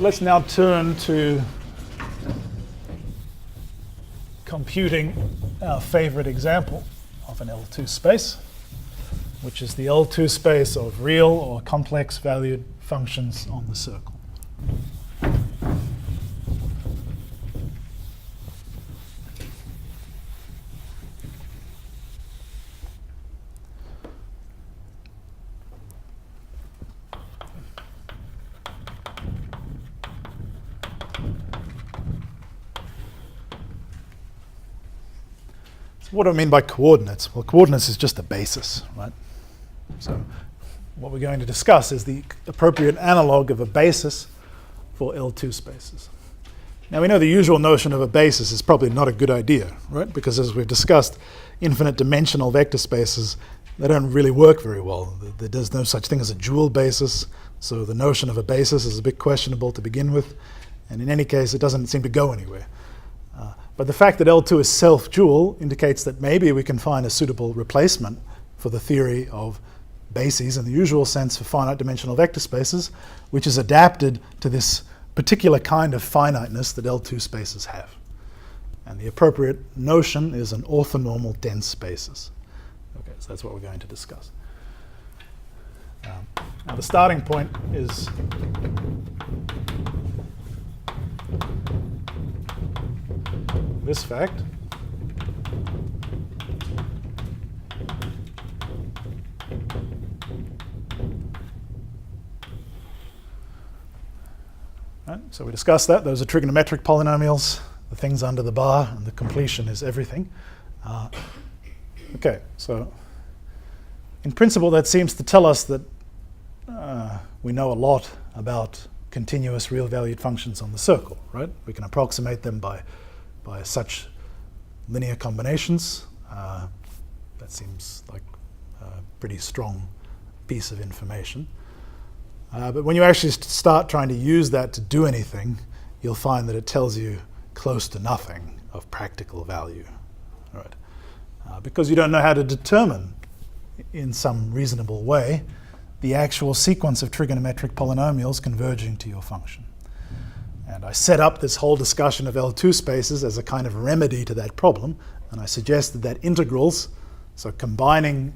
So let's now turn to computing our favorite example of an L2 space, which is the L2 space of real or complex valued functions on the circle. What do I mean by coordinates? Well, coordinates is just a basis, right? So what we're going to discuss is the appropriate analog of a basis for L2 spaces. Now we know the usual notion of a basis is probably not a good idea, right? Because as we've discussed, infinite dimensional vector spaces, they don't really work very well. There's no such thing as a dual basis, so the notion of a basis is a bit questionable to begin with, and in any case, it doesn't seem to go anywhere. But the fact that L2 is self-dual indicates that maybe we can find a suitable replacement for the theory of bases in the usual sense for finite dimensional vector spaces, which is adapted to this particular kind of finiteness that L2 spaces have. And the appropriate notion is an orthonormal dense spaces. Okay, so that's what we're going to discuss. Now the starting point is this fact. Right, so we discussed that. Those are trigonometric polynomials, the things under the bar, and the completion is everything. Okay, so in principle, that seems to tell us that we know a lot about continuous real-valued functions on the circle, right? We can approximate them by such linear combinations. That seems like a pretty strong piece of information. But when you actually start trying to use that to do anything, you'll find that it tells you close to nothing of practical value, right? Because you don't know how to determine in some reasonable way the actual sequence of trigonometric polynomials converging to your function. And I set up this whole discussion of L2 spaces as a kind of remedy to that problem, and I suggested that integrals, so combining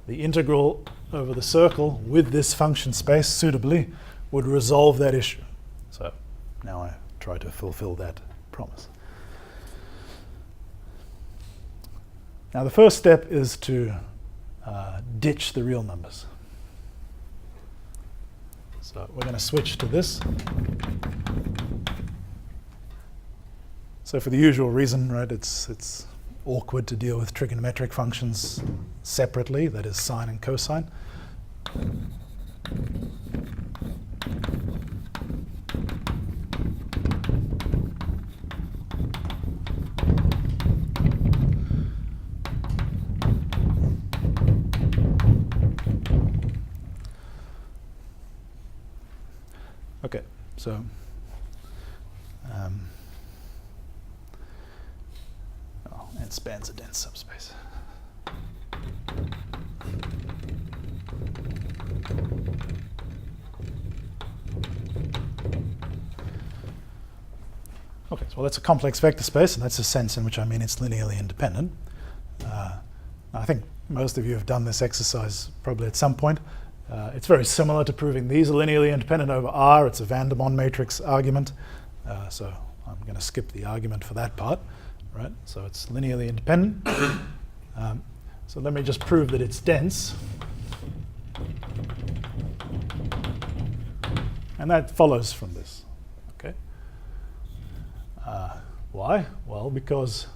the integral over the circle with this function space suitably, would resolve that issue. So now I try to fulfill that promise. Now the first step is to ditch the real numbers. So we're going to switch to this. So for the usual reason, right, it's awkward to deal with trigonometric functions separately, that is sine and cosine. Okay, so and spans a dense subspace. Okay, so that's a complex vector space, and that's a sense in which I mean it's linearly independent. I think most of you have done this exercise probably at some point. It's very similar to proving these are linearly independent over R. It's a van der Waals matrix argument, so I'm going to skip the argument for that part. Right, so it's linearly independent. So let me just prove that it's dense. And that follows from this. Okay. Why? Well, because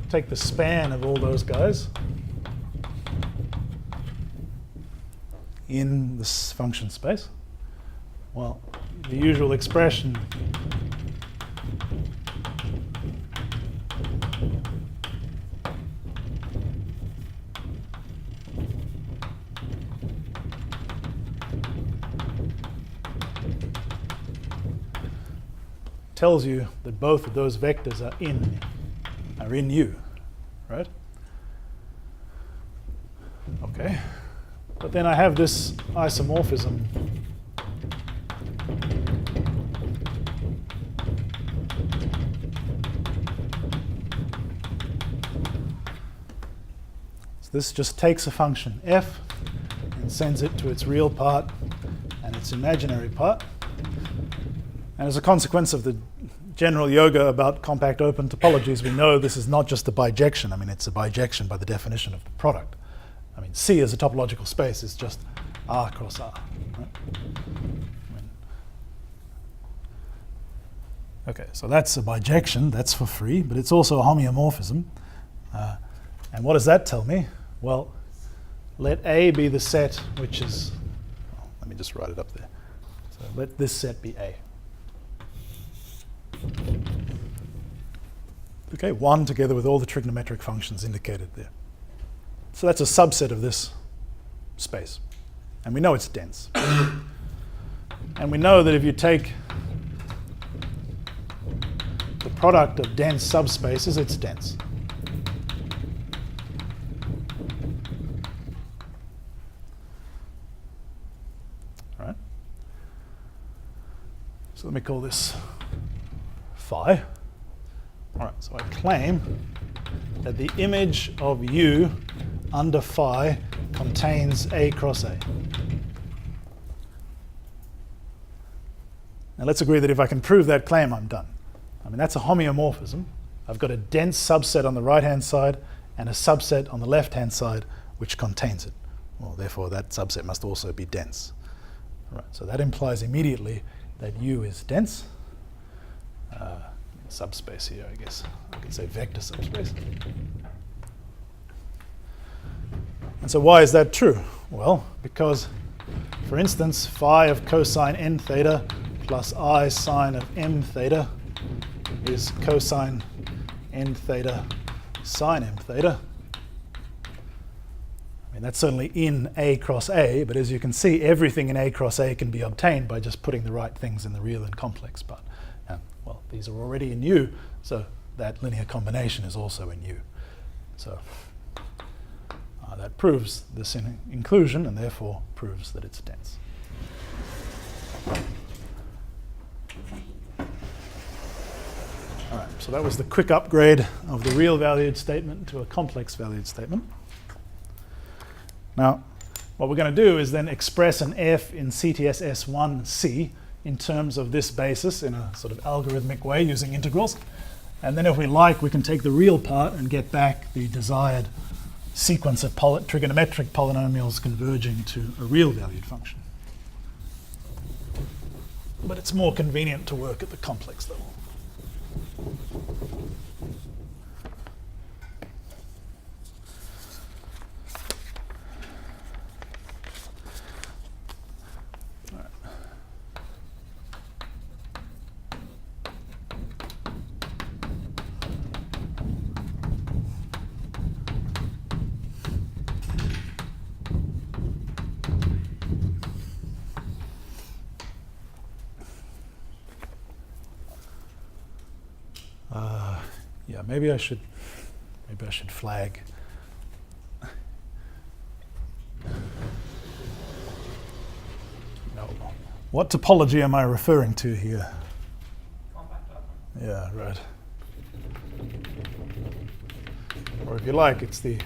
take the span of all those guys in this function space. Well, the usual expression tells you that both of those vectors are in U, right? Okay. But then I have this isomorphism this just takes a function f and sends it to its real part and its imaginary part. And as a consequence of the general yoga about compact open topologies, we know this is not just a bijection. I mean, it's a bijection by the definition of the product. I mean, C as a topological space is just R cross R. Right? Okay, so that's a bijection. That's for free, but it's also a homeomorphism. And what does that tell me? Well, let A be the set which is, well, let me just write it up there. So let this set be A. Okay, 1 together with all the trigonometric functions indicated there. So that's a subset of this space. And we know it's dense. And we know that if you take the product of dense subspaces, it's dense. So let me call this phi. All right, so I claim that the image of U under phi contains A cross A. Now let's agree that if I can prove that claim, I'm done. I mean, that's a homeomorphism. I've got a dense subset on the right-hand side and a subset on the left-hand side which contains it. Well, therefore, that subset must also be dense. All right, so that implies immediately that U is dense. Subspace here, I guess. I could say vector subspace. And so why is that true? Well, because, for instance, phi of cosine n theta plus I sine of m theta is cosine n theta sine m theta. I mean, that's certainly in A cross A, but as you can see, everything in A cross A can be obtained by just putting the right things in the real and complex part. And, well, these are already in U, so that linear combination is also in U. So that proves this inclusion, and therefore proves that it's dense. All right, so that was the quick upgrade of the real valued statement to a complex valued statement. Now, what we're going to do is then express an f in CTS S1C in terms of this basis in a sort of algorithmic way using integrals. And then if we like, we can take the real part and get back the desired sequence of trigonometric polynomials converging to a real valued function. But it's more convenient to work at the complex level. Yeah, maybe I should flag. No. What topology am I referring to here? Compact open. Yeah, right. Or if you like, it's the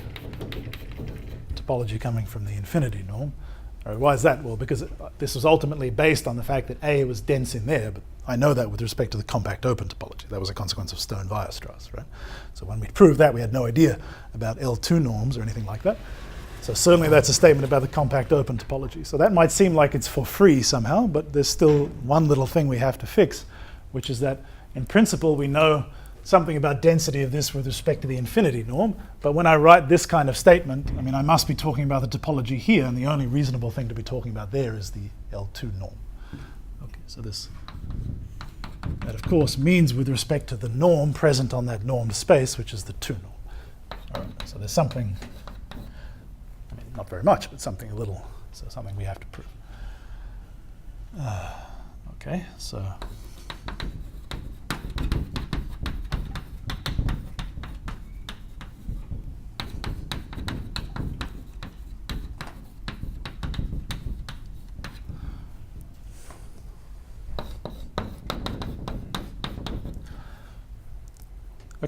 topology coming from the infinity norm. All right, why is that? Well, because this was ultimately based on the fact that A was dense in there, but I know that with respect to the compact open topology. That was a consequence of Stone-Weierstrass, right? So when we proved that, we had no idea about L2 norms or anything like that. So certainly that's a statement about the compact open topology. So that might seem like it's for free somehow, but there's still one little thing we have to fix, which is that in principle we know something about density of this with respect to the infinity norm, but when I write this kind of statement, I mean, I must be talking about the topology here, and the only reasonable thing to be talking about there is the L2 norm. Okay, so that of course means with respect to the norm present on that normed space, which is the 2 norm. All right, so there's something, I mean, not very much, but something a little, so something we have to prove. Okay, so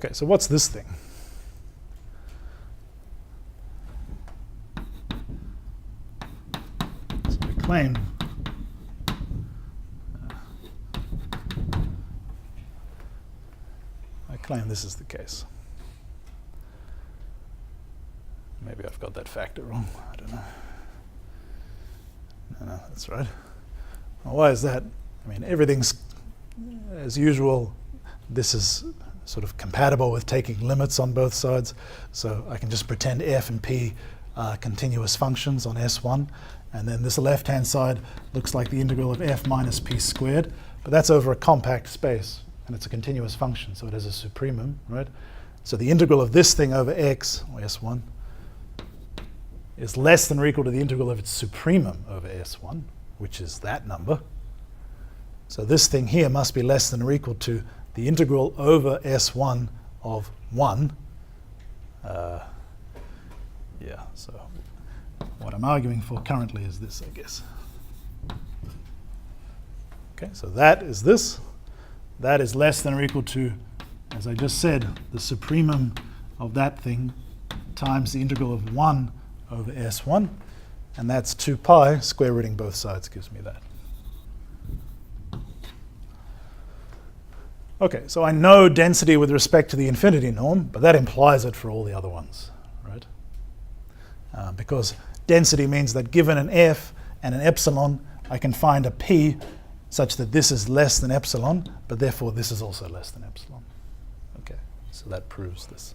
Okay, so what's this thing? So we claim this is the case. Maybe I've got that factor wrong. I don't know. No, that's right. Well, why is that? I mean, everything's as usual. This is sort of compatible with taking limits on both sides. So I can just pretend f and p are continuous functions on S1. And then this left-hand side looks like the integral of f minus p squared. But that's over a compact space. And it's a continuous function, so it has a supremum, right? So the integral of this thing over x, or S1, is less than or equal to the integral of its supremum over S1, which is that number. So this thing here must be less than or equal to the integral over S1 of 1. Yeah, so what I'm arguing for currently is this, I guess. Okay, so that is this. That is less than or equal to, as I just said, the supremum of that thing times the integral of 1 over S1. And that's 2 pi. Square rooting both sides gives me that. Okay, so I know density with respect to the infinity norm, but that implies it for all the other ones, right? Because density means that given an f and an epsilon, I can find a p such that this is less than epsilon, but therefore this is also less than epsilon. Okay, so that proves this.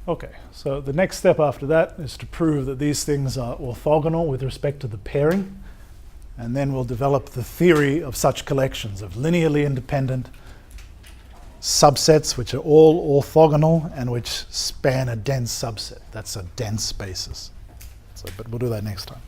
Okay, so the next step after that is to prove that these things are orthogonal with respect to the pairing. And then we'll develop the theory of such collections of linearly independent subsets which are all orthogonal and which span a dense subset. That's a dense basis. But we'll do that next time.